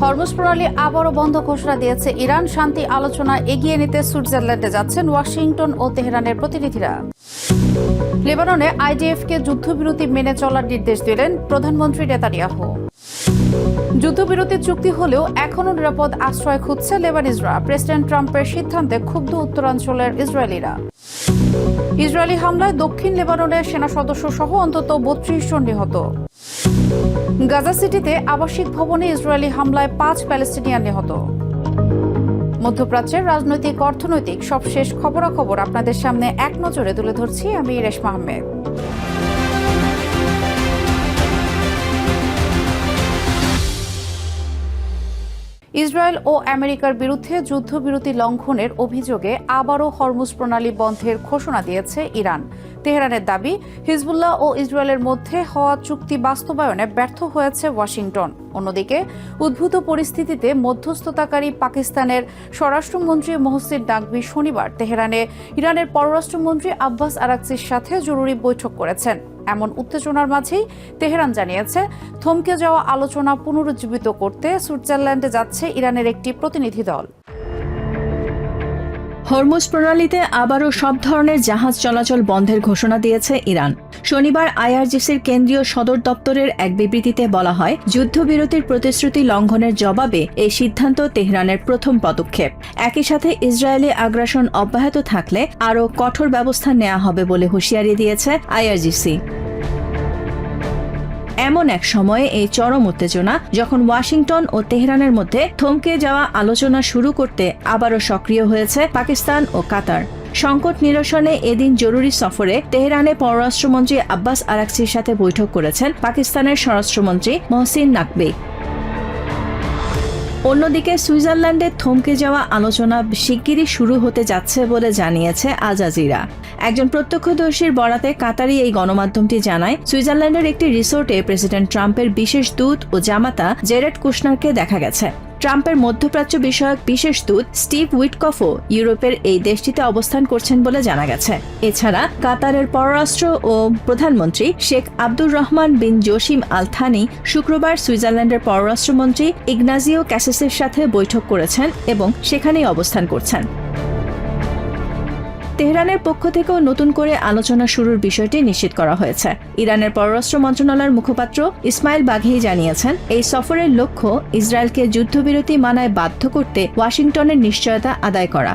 Hormuz প্রণালী আবারও বন্ধ ঘোষণা দিয়েছে ইরান। শান্তি আলোচনা এগিয়ে নিতে সুইজারল্যান্ডে যাচ্ছেন ওয়াশিংটন ও তেহরানের প্রতিনিধিরা। লেবাননে আইডিএফকে যুদ্ধবিরতি মেনে চলার নির্দেশ দিলেন প্রধানমন্ত্রী নেতানিয়াহু। যুদ্ধবিরতি চুক্তি হলেও এখনও নিরাপদ আশ্রয় খুঁজছে লেবানিজরা। প্রেসিডেন্ট ট্রাম্পের সিদ্ধান্তে ক্ষুব্ধ উত্তরাঞ্চলের ইসরায়েলিরা। ইসরায়েলি হামলায় দক্ষিণ লেবাননের সেনা সদস্য সহ অন্তত ৩২ জন নিহত। গাজা সিটিতে আবাসিক ভবনে ইসরায়েলি হামলায় ৫ প্যালেস্টিনিয়ান নিহত। মধ্যপ্রাচ্যের রাজনৈতিক অর্থনৈতিক সবশেষ খবরাখবর আপনাদের সামনে এক নজরে তুলে ধরছি আমি রেশমা আহমেদ। ইসরায়েল ও আমেরিকার বিরুদ্ধে যুদ্ধবিরতি লঙ্ঘনের অভিযোগে আবারও হরমুজ প্রণালী বন্ধের ঘোষণা দিয়েছে ইরান। তেহরানের দাবি, হিজবুল্লাহ ও ইসরায়েলের মধ্যে হওয়া চুক্তি বাস্তবায়নে ব্যর্থ হয়েছে ওয়াশিংটন। অন্যদিকে উদ্ভূত পরিস্থিতিতে মধ্যস্থতাকারী পাকিস্তানের স্বরাষ্ট্রমন্ত্রী মোহসিন নাকভি শনিবার তেহরানে ইরানের পররাষ্ট্রমন্ত্রী আব্বাস আরাকচির সাথে জরুরি বৈঠক করেছেন। এমন উত্তেজনার মাঝেই তেহরান জানিয়েছে, থমকে যাওয়া আলোচনা পুনরুজ্জীবিত করতে সুইজারল্যান্ডে যাচ্ছে ইরানের একটি প্রতিনিধি দল। হরমুজ প্রণালীতে আবারও সব ধরনের জাহাজ চলাচল বন্ধের ঘোষণা দিয়েছে ইরান। শনিবার আইআরজিসির কেন্দ্রীয় সদর দপ্তরের এক বিবৃতিতে বলা হয়, যুদ্ধবিরতির প্রতিশ্রুতি লঙ্ঘনের জবাবে এই সিদ্ধান্ত তেহরানের প্রথম পদক্ষেপ। একই সাথে ইসরায়েলি আগ্রাসন অব্যাহত থাকলে আরও কঠোর ব্যবস্থা নেওয়া হবে বলে হুঁশিয়ারি দিয়েছে আইআরজিসি। এমন এক সময়ে এই চরম উত্তেজনা যখন ওয়াশিংটন ও তেহরানের মধ্যে থমকে যাওয়া আলোচনা শুরু করতে আবারও সক্রিয় হয়েছে পাকিস্তান ও কাতার। সংকট নিরসনে এদিন জরুরি সফরে তেহরানে পররাষ্ট্রমন্ত্রী আব্বাস আরাকচির সাথে বৈঠক করেছেন পাকিস্তানের স্বরাষ্ট্রমন্ত্রী মোহসিন নাকভি। অন্যদিকে সুইজারল্যান্ডে থমকে যাওয়া আলোচনা শিগগিরই শুরু হতে যাচ্ছে বলে জানিয়েছে আল জাজিরা। একজন প্রত্যক্ষদর্শীর বরাতে কাতারি এই গণমাধ্যমটি জানায়, সুইজারল্যান্ডের একটি রিসোর্টে প্রেসিডেন্ট ট্রাম্পের বিশেষ দূত ও জামাতা জেরেড কুশনারকে দেখা গেছে। ট্রাম্পের মধ্যপ্রাচ্য বিষয়ক বিশেষ দূত স্টিভ উইটকফও ইউরোপের এই দেশটিতে অবস্থান করছেন বলে জানা গেছে। এছাড়া কাতারের পররাষ্ট্র ও প্রধানমন্ত্রী শেখ আব্দুর রহমান বিন জসিম আল থানি শুক্রবার সুইজারল্যান্ডের পররাষ্ট্রমন্ত্রী ইগনাজিও ক্যাসিসের সাথে বৈঠক করেছেন এবং সেখানেই অবস্থান করছেন। তেহরানের পক্ষ থেকেও নতুন করে আলোচনা শুরুর বিষয়টি নিশ্চিত করা হয়েছে। ইরানের পররাষ্ট্র মন্ত্রণালয়ের মুখপাত্র ইসমাইল বাঘেই জানিয়েছেন, এই সফরের লক্ষ্য ইসরায়েলকে যুদ্ধবিরতি মানায় বাধ্য করতে ওয়াশিংটনের নিশ্চয়তা আদায় করা।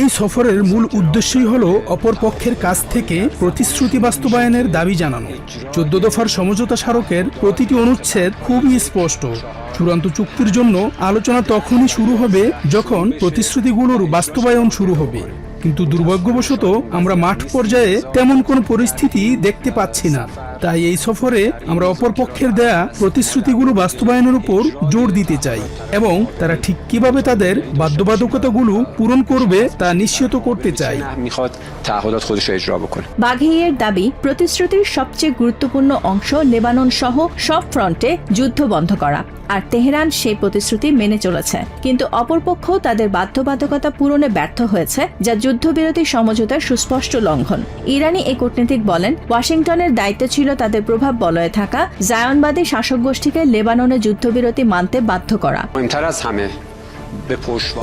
এই সফরের মূল উদ্দেশ্যই হল অপর পক্ষের কাছ থেকে প্রতিশ্রুতি বাস্তবায়নের দাবি জানানো। 14 দফার সমঝোতা স্মারকের প্রতিটি অনুচ্ছেদ খুবই স্পষ্ট। চূড়ান্ত চুক্তির জন্য আলোচনা তখনই শুরু হবে যখন প্রতিশ্রুতিগুলোর বাস্তবায়ন শুরু হবে। কিন্তু দুর্ভাগ্যবশত আমরা মাঠ পর্যায়ে তেমন কোনো পরিস্থিতি দেখতে পাচ্ছি না। তাই এই সফরে আমরা অপরপক্ষের দেয়া প্রতিশ্রুতিগুলো বাস্তবায়নের উপর জোর দিতে চাই এবং তারা ঠিক কিভাবে তাদের বাধ্যবাধকতাগুলো পূরণ করবে তা নিশ্চিত করতে চাই। বাঘেইয়ের দাবি, প্রতিশ্রুতির সবচেয়ে গুরুত্বপূর্ণ অংশ লেবানন সহ সব ফ্রন্টে যুদ্ধ বন্ধ করা, আর তেহরান সেই প্রতিশ্রুতি মেনে চলেছে। কিন্তু অপরপক্ষ তাদের বাধ্যবাধকতা পূরণে ব্যর্থ হয়েছে, যা যুদ্ধবিরতি সমঝোতার সুস্পষ্ট লঙ্ঘন। ইরানি এই কূটনীতিক বলেন, ওয়াশিংটনের দায়িত্ব ছিল তাদের প্রভাব বলয়ে থাকা জায়নবাদী শাসক গোষ্ঠীকে লেবাননে যুদ্ধবিরতি মানতে বাধ্য করা।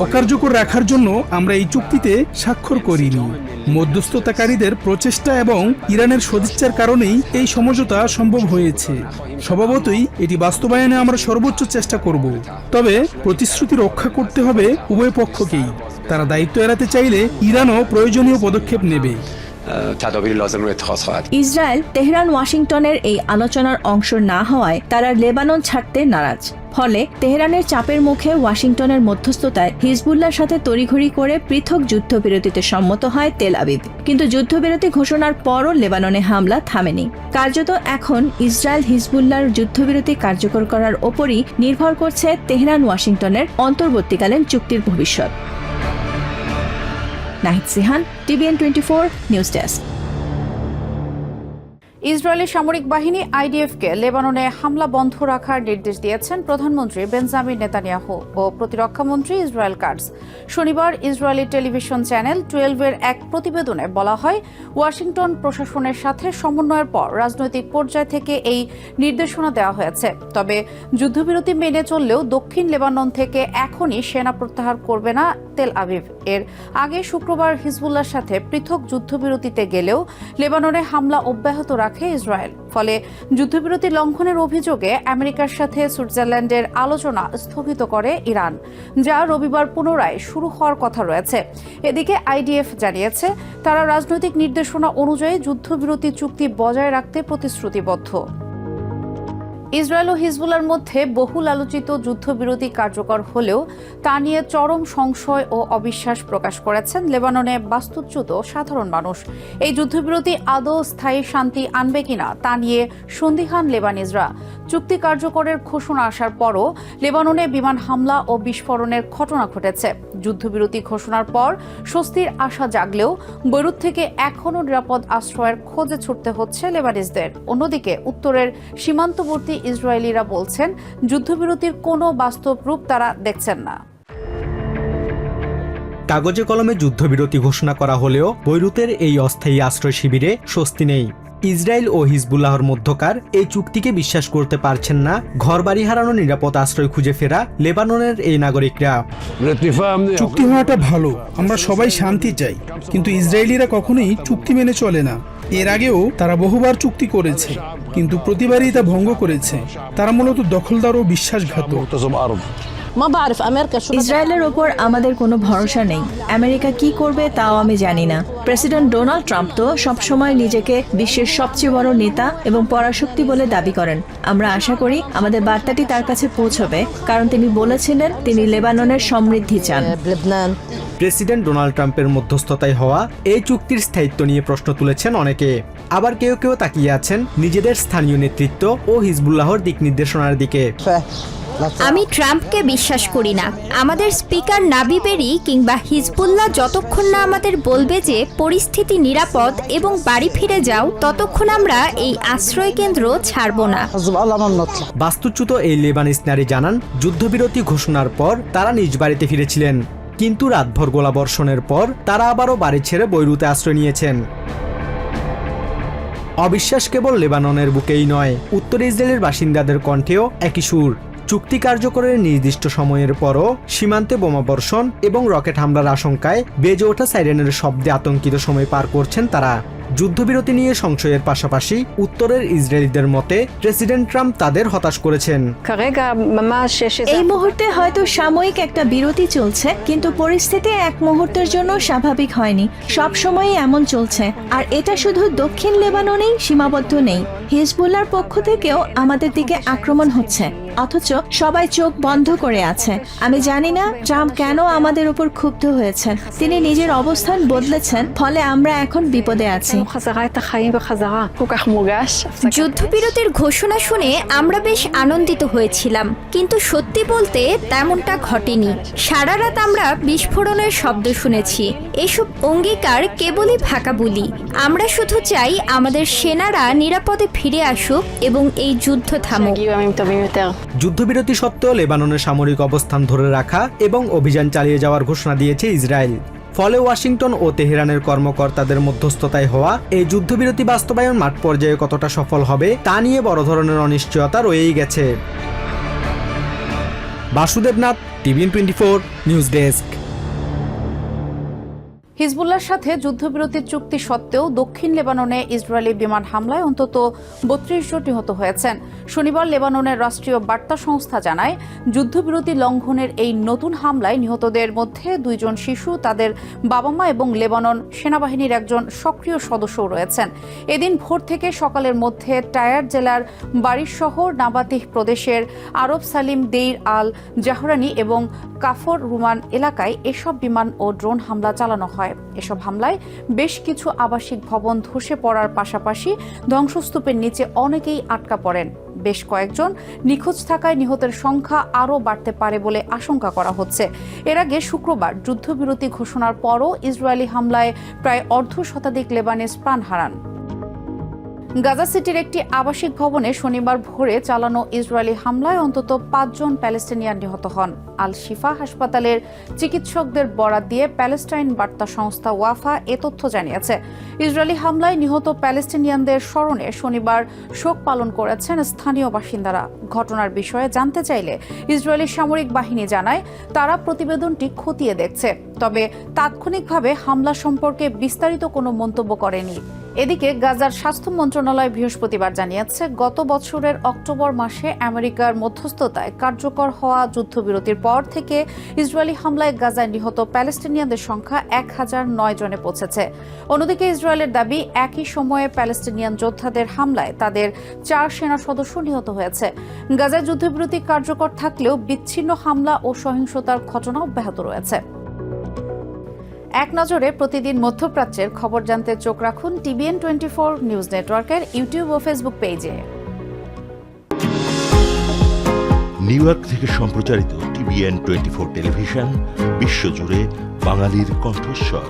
অকার্যকর রাখার জন্য আমরা এই চুক্তিতে স্বাক্ষর করিনি। মধ্যস্থতাকারীদের প্রচেষ্টা এবং ইরানের সদিচ্ছার কারণেই এই সমঝোতা সম্ভব হয়েছে। স্বভাবতই এটি বাস্তবায়নে আমরা সর্বোচ্চ চেষ্টা করব। তবে প্রতিশ্রুতি রক্ষা করতে হবে উভয় পক্ষকেই। তারা দায়িত্ব এড়াতে চাইলে ইরানও প্রয়োজনীয় পদক্ষেপ নেবে। ইসরায়েল তেহরান ওয়াশিংটনের এই আলোচনার অংশ না হওয়ায় তারা লেবানন ছাড়তে নারাজ। ফলে তেহরানের চাপের মুখে ওয়াশিংটনের মধ্যস্থতায় হিজবুল্লাহর সাথে তড়িঘড়ি করে পৃথক যুদ্ধবিরতিতে সম্মত হয় তেল আবিব। কিন্তু যুদ্ধবিরতি ঘোষণার পরও লেবাননে হামলা থামেনি। কার্যত এখন ইসরায়েল হিজবুল্লাহর যুদ্ধবিরতি কার্যকর করার ওপরই নির্ভর করছে তেহরান ওয়াশিংটনের অন্তর্বর্তীকালীন চুক্তির ভবিষ্যৎ। Nahid Sihan, TVN24 news desk. ইসরায়েলি সামরিক বাহিনী আইডিএফকে লেবাননে হামলা বন্ধ রাখার নির্দেশ দিয়েছেন প্রধানমন্ত্রী বেঞ্জামিন নেতানিয়াহু ও প্রতিরক্ষামন্ত্রী ইসরায়েল কাটজ। শনিবার ইসরায়েলি টেলিভিশন চ্যানেল 12-এর এক প্রতিবেদনে বলা হয়, ওয়াশিংটন প্রশাসনের সাথে সমন্বয়ের পর রাজনৈতিক পর্যায় থেকে এই নির্দেশনা দেওয়া হয়েছে। তবে যুদ্ধবিরতি মেনে চললেও দক্ষিণ লেবানন থেকে এখনই সেনা প্রত্যাহার করবে না তেল আবিব। এর আগে শুক্রবার হিজবুল্লাহর সাথে পৃথক যুদ্ধবিরতিতে গেলেও লেবাননে হামলা অব্যাহত রাখে ইসরায়েল। ফলে যুদ্ধবিরতি লঙ্ঘনের অভিযোগে আমেরিকার সাথে সুইজারল্যান্ডের আলোচনা স্থগিত করে ইরান, যা রবিবার পুনরায় শুরু হওয়ার কথা রয়েছে। এদিকে আইডিএফ জানিয়েছে, তারা রাজনৈতিক নির্দেশনা অনুযায়ী যুদ্ধবিরতি চুক্তি বজায় রাখতে প্রতিশ্রুতিবদ্ধ। ইসরায়েল ও হিজবুল্লাহর মধ্যে বহুল আলোচিত যুদ্ধবিরতি কার্যকর হলেও তা নিয়ে চরম সংশয় ও অবিশ্বাস প্রকাশ করেছেন লেবাননে বাস্তুচ্যুত সাধারণ মানুষ। এই যুদ্ধবিরতি আদৌ স্থায়ী শান্তি আনবে কিনা তা নিয়ে সন্দিহান লেবানিজরা। চুক্তি কার্যকরের ঘোষণা আসার পরও লেবাননে বিমান হামলা ও বিস্ফোরণের ঘটনা ঘটেছে। যুদ্ধবিরতি ঘোষণার পর স্বস্তির আশা জাগলেও বৈরুত থেকে এখনও নিরাপদ আশ্রয়ের খোঁজে ছুটতে হচ্ছে লেবানিজদের। অন্যদিকে উত্তরের সীমান্তবর্তী ইসরায়েলিরা বলছেন, যুদ্ধবিরতির কোনো বাস্তব রূপ তারা দেখছেন না। কাগজে কলমে যুদ্ধবিরতি ঘোষণা করা হলেও বৈরুতের এই অস্থায়ী আশ্রয় শিবিরে স্বস্তি নেই। ইসরায়েল ও হিজবুল্লাহর মধ্যকার এই চুক্তিকে বিশ্বাস করতে পারছেন না ঘরবাড়ি হারানো নিরাপদ আশ্রয় খুঁজে ফেরা লেবাননের এই নাগরিকরা। চুক্তি হওয়াটা ভালো, আমরা সবাই শান্তি চাই, কিন্তু ইসরায়েলিরা কখনোই চুক্তি মেনে চলে না। এর আগেও তারা বহুবার চুক্তি করেছে, কিন্তু প্রতিবারই তা ভঙ্গ করেছে। তারা মূলত দখলদার ও বিশ্বাসঘাতক। ইসরায়েলের ওপর আমাদের কোনো ভরসা নেই। আমেরিকা কি করবে তাও আমি জানি না। প্রেসিডেন্ট ডোনাল্ড ট্রাম্প তো সবসময় নিজেকে বিশ্বের সবচেয়ে বড় নেতা এবং পরাশক্তি বলে দাবি করেন। আমরা আশা করি আমাদের বার্তাটি তার কাছে পৌঁছবে, কারণ তিনি বলেছিলেন তিনি লেবাননের সমৃদ্ধি চান। প্রেসিডেন্ট ডোনাল্ড ট্রাম্পের মধ্যস্থতায় হওয়া এই চুক্তির স্থায়িত্ব নিয়ে প্রশ্ন তুলেছেন অনেকে। আবার কেউ কেউ তাকিয়ে আছেন নিজেদের স্থানীয় নেতৃত্ব ও হিজবুল্লাহর দিক নির্দেশনার দিকে। আমি ট্রাম্পকে বিশ্বাস করি না। আমাদের স্পিকার নাবি বেরি কিংবা হিজবুল্লাহ যতক্ষণ না আমাদের বলবে যে পরিস্থিতি নিরাপদ এবং বাড়ি ফিরে যাও, ততক্ষণ আমরা এই আশ্রয় কেন্দ্র ছাড়ব না। বাস্তুচ্যুত এই লেবানিজ নারী জানান, যুদ্ধবিরতি ঘোষণার পর তারা নিজ বাড়িতে ফিরেছিলেন, কিন্তু রাতভর গোলাবর্ষণের পর তারা আবারও বাড়ি ছেড়ে বৈরুতে আশ্রয় নিয়েছেন। অবিশ্বাস কেবল লেবাননের বুকেই নয়, উত্তর ইসরায়েলের বাসিন্দাদের কণ্ঠেও একই সুর। চুক্তি কার্যকরের নির্দিষ্ট সময়ের পরও সীমান্তে বোমাবর্ষণ এবং রকেট হামলার আশঙ্কায় বেজে ওঠা সাইরেনের শব্দে আতঙ্কিত সময় পার করছেন তারা। যুদ্ধবিরতি নিয়ে সংশয়ের পাশাপাশি উত্তরের ইসরায়েলিদের মতে প্রেসিডেন্ট ট্রাম্প তাদের হতাশ করেছেন। এই মুহূর্তে হয়তো সাময়িক একটা বিরতি চলছে, কিন্তু পরিস্থিতি এক মুহূর্তের জন্য স্বাভাবিক হয়নি। সব সময়ই এমন চলছে, আর এটা শুধু দক্ষিণ লেবাননেই সীমাবদ্ধ নেই। হিজবুল্লাহর পক্ষ থেকেও আমাদের দিকে আক্রমণ হচ্ছে, অথচ সবাই চোখ বন্ধ করে আছে। আমি জানি না ট্রাম্প কেন আমাদের উপর ক্ষুব্ধ হয়েছেন। তিনি নিজের অবস্থান বদলেছেন, ফলে আমরা এখন বিপদে আছি। যুদ্ধবিরতির ঘোষণা শুনে আমরা বেশ আনন্দিত হয়েছিলাম, কিন্তু সত্যি বলতে তেমনটা ঘটেনি। সারা রাত আমরা বিস্ফোরণের শব্দ শুনেছি। এসব অঙ্গীকার কেবলই ভাকাবুলি। আমরা শুধু চাই আমাদের সেনারা নিরাপদে ফিরে আসুক এবং এই যুদ্ধ থামুক। যুদ্ধবিরতি সত্ত্বেও লেবাননের সামরিক অবস্থান ধরে রাখা এবং অভিযান চালিয়ে যাওয়ার ঘোষণা দিয়েছে ইসরায়েল। ফলে ওয়াশিংটন ও তেহরানের কর্মকর্তাদের মধ্যস্থতায় হওয়া এই যুদ্ধবিরতি বাস্তবায়ন মাঠ পর্যায়ে কতটা সফল হবে তা নিয়ে বড় ধরনের অনিশ্চয়তা রয়েই গেছে। Basudeb Nath, TVN 24 news desk. হিজবুল্লাহর সাথে যুদ্ধবিরতির চুক্তি সত্ত্বেও দক্ষিণ লেবাননে ইসরায়েলি বিমান হামলায় অন্তত 32 জন নিহত হয়েছেন। শনিবার লেবাননের রাষ্ট্রীয় বার্তা সংস্থা জানায়, যুদ্ধবিরতি লঙ্ঘনের এই নতুন হামলায় নিহতদের মধ্যে 2 জন শিশু, তাদের বাবা মা এবং লেবানন সেনাবাহিনীর একজন সক্রিয় সদস্যও রয়েছেন। এদিন ভোর থেকে সকালের মধ্যে টায়ার জেলার বাড়ির শহর নাবাতিহ প্রদেশের আরব সালিম দেইর আল জাহরানি এবং কাফর রুমান এলাকায় এসব বিমান ও ড্রোন হামলা চালানো হয়। এসব হামলায় বেশ কিছু আবাসিক ভবন ধসে পড়ার পাশাপাশি ধ্বংসস্তূপের নিচে অনেকেই আটকা পড়েন। বেশ কয়েকজন নিখোঁজ থাকায় নিহতের সংখ্যা আরও বাড়তে পারে বলে আশঙ্কা করা হচ্ছে। এর আগে শুক্রবার যুদ্ধবিরতি ঘোষণার পরও ইসরায়েলি হামলায় প্রায় অর্ধশতাধিক লেবানিজ প্রাণ হারান। গাজা সিটির একটি আবাসিক ভবনে শনিবার ভোরে চালানো ইসরায়েলি হামলায় অন্তত 5 জন প্যালেস্টিনিয়ান নিহত হন। আল শিফা হাসপাতালের চিকিৎসকদের বরাত দিয়ে প্যালেস্টাইন বার্তা সংস্থা ওয়াফা এ তথ্য জানিয়েছে। ইসরায়েলি হামলায় নিহত প্যালেস্টিনিয়ানদের স্মরণে শনিবার শোক পালন করেছেন স্থানীয় বাসিন্দারা। ঘটনার বিষয়ে জানতে চাইলে ইসরায়েলি সামরিক বাহিনী জানায় তারা প্রতিবেদনটি খতিয়ে দেখছে, তবে তাৎক্ষণিকভাবে হামলা সম্পর্কে বিস্তারিত কোনো মন্তব্য করেনি। এদিকে গাজার স্বাস্থ্য মন্ত্রণালয় বৃহস্পতিবার জানিয়েছে, গত বছরের অক্টোবর মাসে আমেরিকার মধ্যস্থতায় কার্যকর হওয়া যুদ্ধবিরতির পর থেকে ইসরায়েলি হামলায় গাজায় নিহত প্যালেস্টিনিয়ানদের সংখ্যা 1009 জনে পৌঁছেছে। অন্যদিকে ইসরায়েলের দাবি, একই সময়ে প্যালেস্টিনিয়ান যোদ্ধাদের হামলায় তাদের 4 সেনা সদস্য নিহত হয়েছে। গাজায় যুদ্ধবিরতি কার্যকর থাকলেও বিচ্ছিন্ন হামলা ও সহিংসতার ঘটনা অব্যাহত রয়েছে। এক নজরে প্রতিদিন মধ্যপ্রাচ্যের খবর জানতে চোখ রাখুন TBN 24 নিউজ নেটওয়ার্কের ইউটিউব ও ফেসবুক পেজে। নিউ ইয়র্ক থেকে সম্প্রচারিত TBN 24 টেলিভিশন বিশ্বজুড়ে বাঙালির কণ্ঠস্বর।